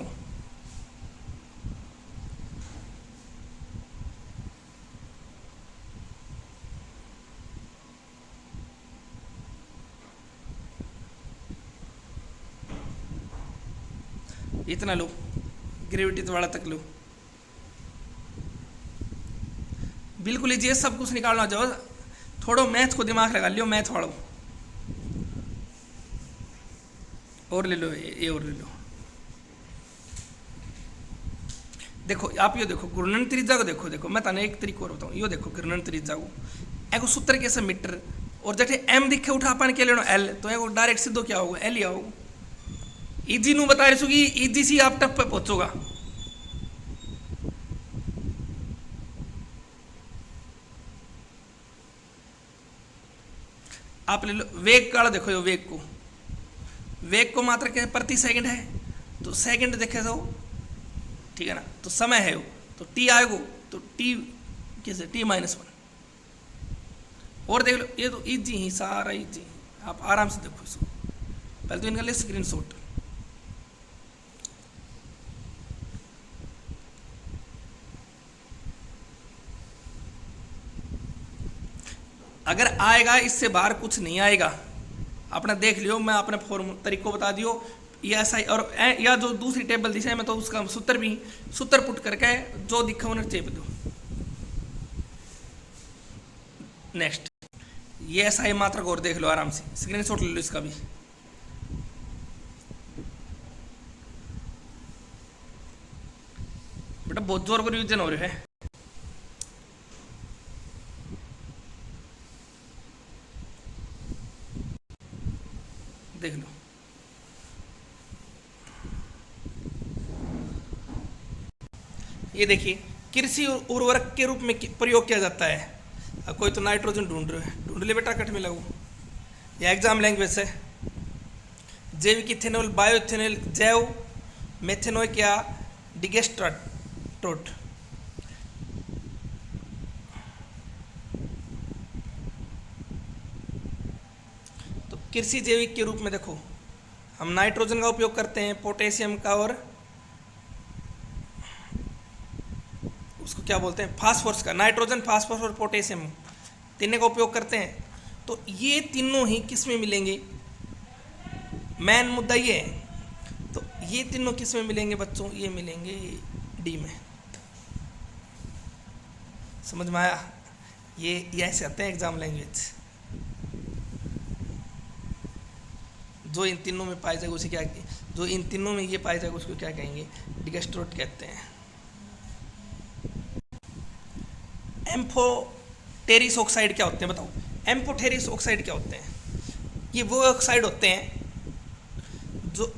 Speaker 1: इतना लो, ग्रेविटी वाला तक लो, बिल्कुल इजी है, सब कुछ निकालना जाओ। थोड़ा मैथ को दिमाग लगा लियो, मैथ वालों। और ले लो, ये और ले लो। देखो आप यो देखो घूर्णन त्रिज्या को देखो, देखो मैं तने एक तरीको और बताऊँ, यो देखो घूर्णन त्रिज्या को एगो सूत्र कैसे मीटर और जैसे एम दिखे उठा अपन के लेनो एल, तो एगो डायरेक्ट सीधो क्या होगा एल ही आओगे। इजी नु बता रही सुगी, इजी सी आप टप पे पहुंचोगा। आप ले लो वेग काल, देखो यो वेग को मात्रा क्या है प्रति सेकंड है, तो सेकंड देखे तो ठीक है ना, तो समय है वो, तो टी आएगा, तो टी कैसे t-1। और देख लो ये तो इजी ही सारा इजी, आप आराम से देखो इसको। पहले तो इनका ले स्क्रीनशॉट, अगर आएगा इससे बाहर कुछ नहीं आएगा, अपना देख लियो, मैं अपने फॉर्मूला तरीको बता दियो या ऐसा ही। और या जो दूसरी टेबल दिशा है मैं तो उसका सूत्र पुट करके जो दिखा उन्हें चेप दो। नेक्स्ट ये ऐसा ही मात्रक और देख लो आराम से, स्क्रीनशॉट ले लो इसका भी। बेटा बहुत जोर का रिवीजन हो रहा है। देख लो ये देखिए, कृषि उर्वरक के रूप में प्रयोग किया जाता है। अब कोई तो नाइट्रोजन ढूंढ रहे हैं, ढूंढ ले बेटा कट में लगू, ये एग्जाम लैंग्वेज है। जैविक इथेनॉल, बायो इथेनॉल, जैव मेथेनॉल क्या डिगेस्ट्राटोट। तो कृषि जैविक के रूप में देखो हम नाइट्रोजन का उपयोग करते हैं, पोटेशियम का, और उसको क्या बोलते हैं फास्फोरस का। नाइट्रोजन, फास्फोरस और पोटेशियम तीनों का उपयोग करते हैं। तो ये तीनों ही किस में मिलेंगे, मेन मुद्दा ये है। तो ये तीनों किस में मिलेंगे बच्चों, ये मिलेंगे डी में। समझ में आया, ये ऐसे आते हैं एग्जाम लैंग्वेज। जो इन तीनों में पाया जाएगा उसे क्या, जो इन तीनों में ये पाया जाएगा उसको क्या कहेंगे, डिगेस्ट्रोट कहते हैं। एम्फोटेरिस ऑक्साइड क्या होते हैं बताओ, एम्फोटेरिस ऑक्साइड क्या होते हैं। ये वो ऑक्साइड होते हैं जो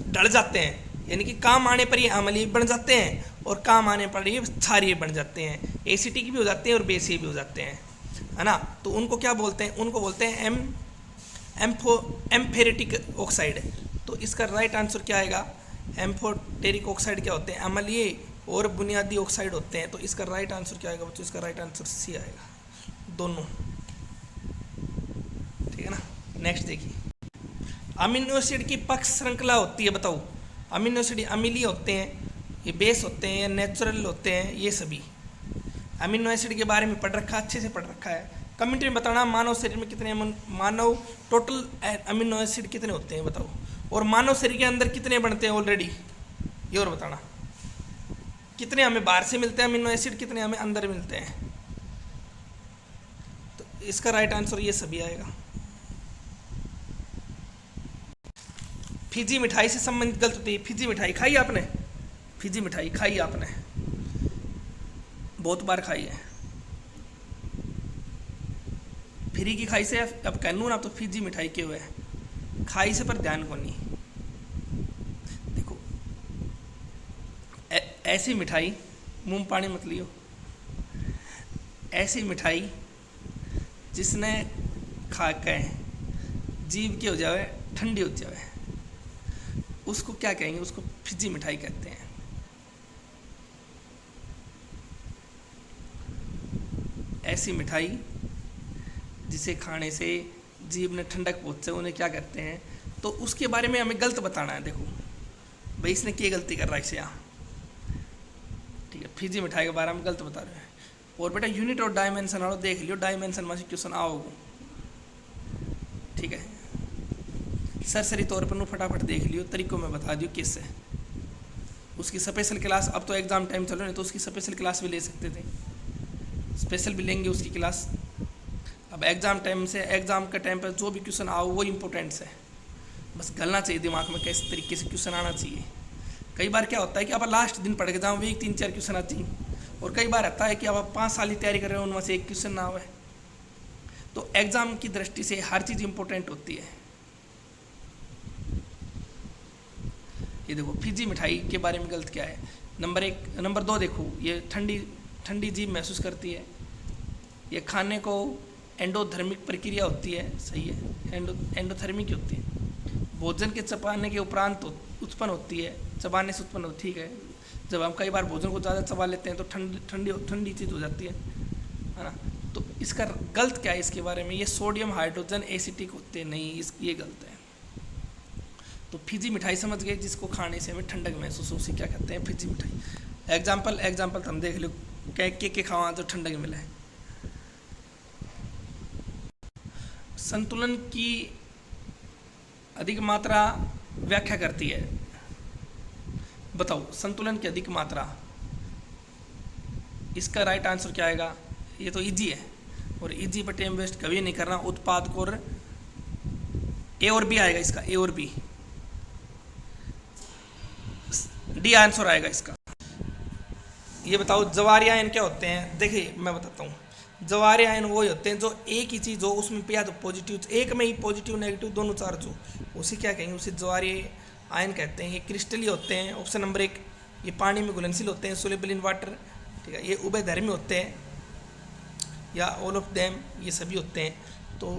Speaker 1: ढल जाते हैं, यानी कि काम आने पर ये अम्लीय बन जाते हैं और काम आने पर ये क्षारीय बन जाते हैं। एसिटिक भी हो जाते हैं और बेसिक भी हो जाते हैं, है ना। तो उनको क्या बोलते हैं, उनको बोलते हैं एम्फेरेटिक ऑक्साइड। तो इसका राइट आंसर क्या आएगा, एम्फोटेरिक ऑक्साइड क्या होते हैं, अम्लीय और बुनियादी ऑक्साइड होते हैं। तो इसका राइट आंसर क्या आएगा बच्चों, इसका राइट आंसर सी आएगा, दोनों, ठीक है ना। नेक्स्ट देखिए, अमीनो एसिड की पक्ष श्रृंखला होती है, बताओ अमीनो एसिड अम्लीय होते हैं, ये बेस होते हैं, नेचुरल होते हैं, ये सभी अमीनो एसिड के बारे में पढ़ रखा, अच्छे से पढ़ रखा है। कमेंट में बताना मानव शरीर में कितने मानव टोटल अमीनो एसिड कितने होते हैं बताओ, और मानव शरीर के अंदर कितने बनते हैं ऑलरेडी, ये और बताना। कितने हमें बाहर से मिलते हैं अमीनो एसिड, कितने हमें अंदर मिलते हैं। तो इसका राइट आंसर ये सभी आएगा। फिजी मिठाई से संबंधित गलत होती है। फिजी मिठाई खाई आपने, फिजी मिठाई खाई आपने, बहुत बार खाई है। फ्री की खाई से अब कहूँ ना, तो फिजी मिठाई के हुए खाई से पर ध्यान को नहीं। देखो ऐसी मिठाई, मुंह पानी मत लियो, ऐसी मिठाई जिसने खा के जीभ की हो जाए ठंडी हो जाए, उसको क्या कहेंगे, उसको फिजी मिठाई कहते हैं। ऐसी मिठाई जिसे खाने से जीभ में ठंडक पहुँचे उन्हें क्या कहते हैं। तो उसके बारे में हमें गलत बताना है। देखो भाई इसने क्या गलती कर रहा है इसे यहाँ, ठीक है, फिजी मिठाई के बारे में गलत बता रहे हैं। और बेटा यूनिट और डायमेंशन वालों देख लियो, डायमेंशन में से क्वेश्चन आओगे, ठीक है। सरसरी तौर पर फटाफट देख लियो, तरीकों में बता दियो किससे। उसकी स्पेशल क्लास, अब तो एग्ज़ाम टाइम चल रहा है तो उसकी स्पेशल क्लास भी ले सकते थे, स्पेशल भी लेंगे उसकी क्लास। अब एग्ज़ाम टाइम से, एग्ज़ाम के टाइम पर जो भी क्वेश्चन आओ वो इम्पोर्टेंट्स है, बस गलना चाहिए दिमाग में, कैसे तरीके से क्वेश्चन आना चाहिए। कई बार क्या होता है कि आप लास्ट दिन पढ़ के जाओ वे 3-4 क्वेश्चन आती हैं, और कई बार आता है कि आप 5 साल की तैयारी कर रहे हो उनमें से एक क्वेश्चन ना आवे। तो एग्जाम की दृष्टि से हर चीज़ इंपॉर्टेंट होती है। ये देखो फिजी मिठाई के बारे में गलत क्या है, नंबर 2 देखो, ये ठंडी जीभ महसूस करती है, ये खाने को एंडोधर्मिक प्रक्रिया होती है, सही है, एंडोथर्मिक होती है, भोजन के चबाने के उपरांत उत्पन्न होती है, चबाने से उत्पन्न होती, ठीक है। जब हम कई बार भोजन को ज़्यादा चबा लेते हैं तो ठंडी चीज़ हो जाती है ना। तो इसका गलत क्या है इसके बारे में, ये सोडियम हाइड्रोजन एसिटिक होते नहीं, ये गलत है। तो फिजी मिठाई समझ गए, जिसको खाने से हमें ठंडक महसूस हो, उसे क्या कहते हैं, फिजी मिठाई। एग्जाम्पल हम देख लो, के खावा तो ठंडक मिले। संतुलन की अधिक मात्रा व्याख्या करती है, बताओ संतुलन की अधिक मात्रा, इसका राइट आंसर क्या आएगा। ये तो इजी है, और इजी पर टाइम वेस्ट कभी नहीं करना। उत्पाद को ए और बी आएगा इसका, ए और बी, डी आंसर आएगा इसका। ये बताओ जवारी आयन क्या होते हैं। देखिए मैं बताता हूँ, जवारी आयन वो होते हैं जो एक ही चीज़ हो उसमें या तो पॉजिटिव, एक में ही पॉजिटिव नेगेटिव दोनों चार्ज हो, उसे क्या कहेंगे, उसे जवारी आयन कहते हैं। ये क्रिस्टलीय होते हैं, ऑप्शन नंबर 1। ये पानी में घुलनशील होते हैं, सोल्युबल इन वाटर, ठीक है। ये उभयधर्मी होते हैं, या ऑल ऑफ देम, ये सभी होते हैं। तो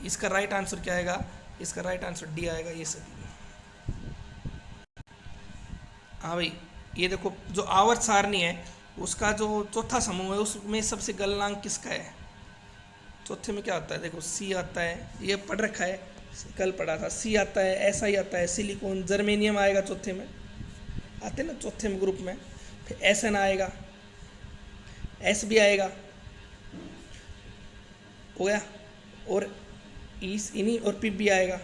Speaker 1: इसका राइट आंसर क्या आएगा, इसका राइट आंसर डी आएगा, ये सभी। हाँ भाई, ये देखो जो आवर्त सारणी है उसका जो चौथा समूह है उसमें सबसे गलनांक किसका है। चौथे में क्या आता है, देखो सी आता है, ये पढ़ रखा है, कल पढ़ा था। सी आता है, ऐसा ही आता है, सिलिकॉन, जर्मेनियम आएगा चौथे में, आते ना चौथे में ग्रुप में। फिर एस एन आएगा, एस भी आएगा, हो गया। और इन्हीं और पी भी आएगा।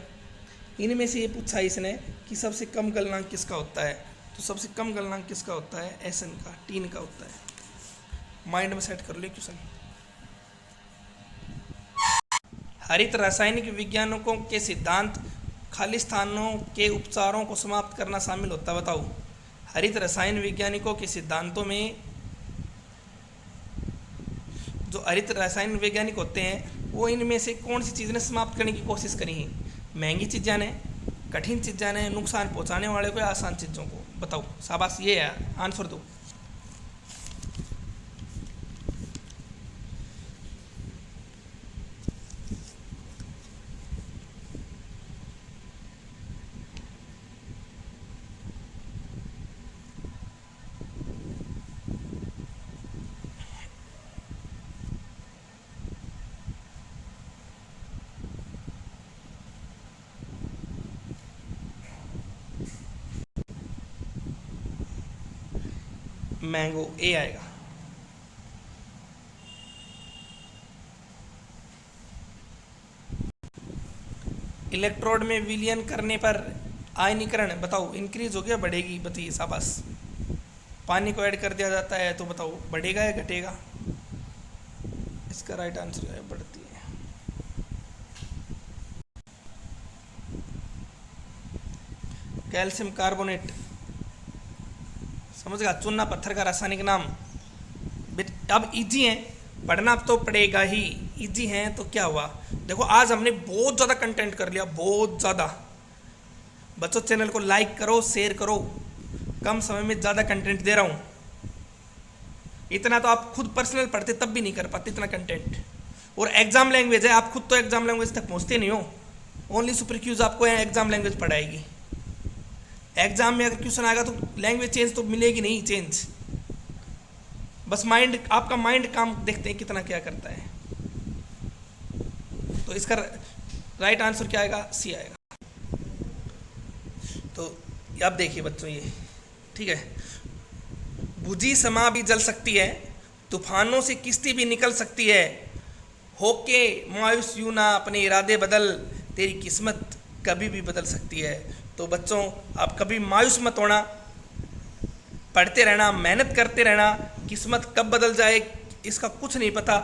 Speaker 1: इनमें से ये पूछा इसने कि सबसे कम गलनांक किसका होता है, तो सबसे कम गलनांक किसका होता है, एस एन का, टीन का होता है। माइंड में सेट कर लो क्वेश्चन। हरित रासायनिक विज्ञानकों के सिद्धांत खाली स्थानों के उपचारों को समाप्त करना शामिल होता है, बताओ। हरित रसायन वैज्ञानिकों के सिद्धांतों में जो हरित रासायन वैज्ञानिक होते हैं वो इनमें से कौन सी चीज़ ने समाप्त करने की कोशिश करी है। महंगी चीज़ें ने, कठिन चीज़ें ने, नुकसान पहुंचाने वाले को या आसान चीज़ों को, बताओ। शाबाश, ये है आंसर दो। मैंगो, ए आएगा। इलेक्ट्रोड में विलयन करने पर आयनीकरण, बताओ, इंक्रीज हो गया बढ़ेगी, बताइए। शाबाश। पानी को ऐड कर दिया जाता है तो बताओ बढ़ेगा या घटेगा। इसका राइट आंसर है बढ़ती है। कैल्शियम कार्बोनेट, समझ गया, चूना पत्थर का रासायनिक नाम। अब इजी है, पढ़ना तो पड़ेगा ही, इजी है तो क्या हुआ। देखो आज हमने बहुत ज़्यादा कंटेंट कर लिया, बहुत ज़्यादा। बच्चों चैनल को लाइक करो, शेयर करो, कम समय में ज़्यादा कंटेंट दे रहा हूँ। इतना तो आप खुद पर्सनल पढ़ते तब भी नहीं कर पाते इतना कंटेंट। और एग्जाम लैंग्वेज है, आप खुद तो एग्जाम लैंग्वेज तक पहुँचते नहीं हो, ओनली सुपर क्यूज आपको एग्जाम लैंग्वेज पढ़ाएगी। एग्जाम में अगर क्वेश्चन आएगा तो लैंग्वेज चेंज तो मिलेगी नहीं, चेंज बस माइंड, आपका माइंड काम देखते हैं कितना क्या करता है। तो इसका राइट आंसर क्या आएगा, सी आएगा। तो आप देखिए बच्चों, ये ठीक है। बुझी समा भी जल सकती है, तूफानों से किश्ती भी निकल सकती है, होके मायूस यूं ना अपने इरादे बदल, तेरी किस्मत कभी भी बदल सकती है। तो बच्चों आप कभी मायूस मत होना, पढ़ते रहना, मेहनत करते रहना। किस्मत कब बदल जाए इसका कुछ नहीं पता।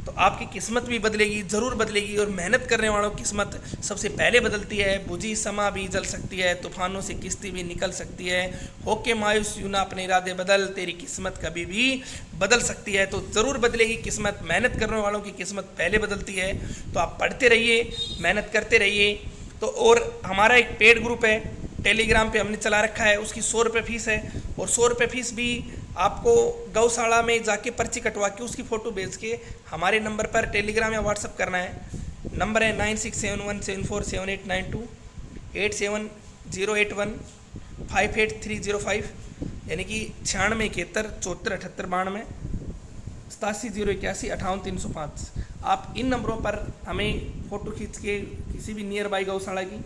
Speaker 1: तो आपकी किस्मत भी बदलेगी, ज़रूर बदलेगी। और मेहनत करने वालों की किस्मत सबसे पहले बदलती है। बुझी समा भी जल सकती है, तूफानों से किश्ती भी निकल सकती है। होके मायूस यूं ना अपने इरादे बदल, तेरी किस्मत कभी भी बदल सकती है। तो ज़रूर बदलेगी किस्मत। मेहनत करने वालों की किस्मत पहले बदलती है। तो आप पढ़ते रहिए, मेहनत करते रहिए। तो और हमारा एक पेड ग्रुप है टेलीग्राम पे हमने चला रखा है, उसकी 100 रुपये फ़ीस है। और 100 रुपये फ़ीस भी आपको गौशाला में जाके पर्ची कटवा के उसकी फ़ोटो भेज के हमारे नंबर पर टेलीग्राम या व्हाट्सअप करना है। नंबर है 9671747892 8708158305, यानी कि 9671747892 870181 आप इन नंबरों पर हमें फ़ोटो खींच के किसी भी नियर बाई गौशाला की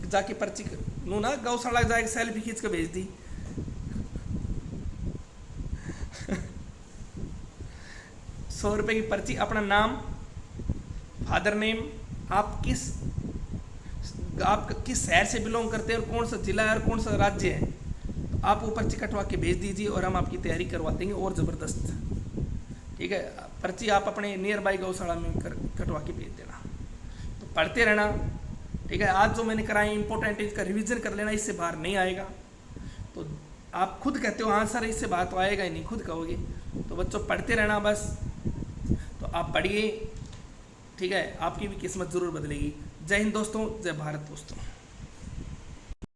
Speaker 1: जाके पर्ची नू ना गौशाला जाके सेल्फी खींच के भेज दी। 100 रुपये की पर्ची, अपना नाम, फादर नेम, आप किस शहर से बिलोंग करते हैं और कौन सा जिला है और कौन सा राज्य है, तो आप वो पर्ची कटवा के भेज दीजिए और हम आपकी तैयारी करवा देंगे और ज़बरदस्त। ठीक है, पर्ची आप अपने नियर बाई गौशाला में कटवा के भेज देना। तो पढ़ते रहना। ठीक है, आज जो मैंने कराई इंपॉर्टेंट, इसका रिवीजन कर लेना, इससे बाहर नहीं आएगा। तो आप खुद कहते हो हाँ सर इससे बाहर तो आएगा ही नहीं, खुद कहोगे। तो बच्चों पढ़ते रहना बस। तो आप पढ़िए, ठीक है, आपकी भी किस्मत ज़रूर बदलेगी। जय हिंद दोस्तों, जय भारत दोस्तों।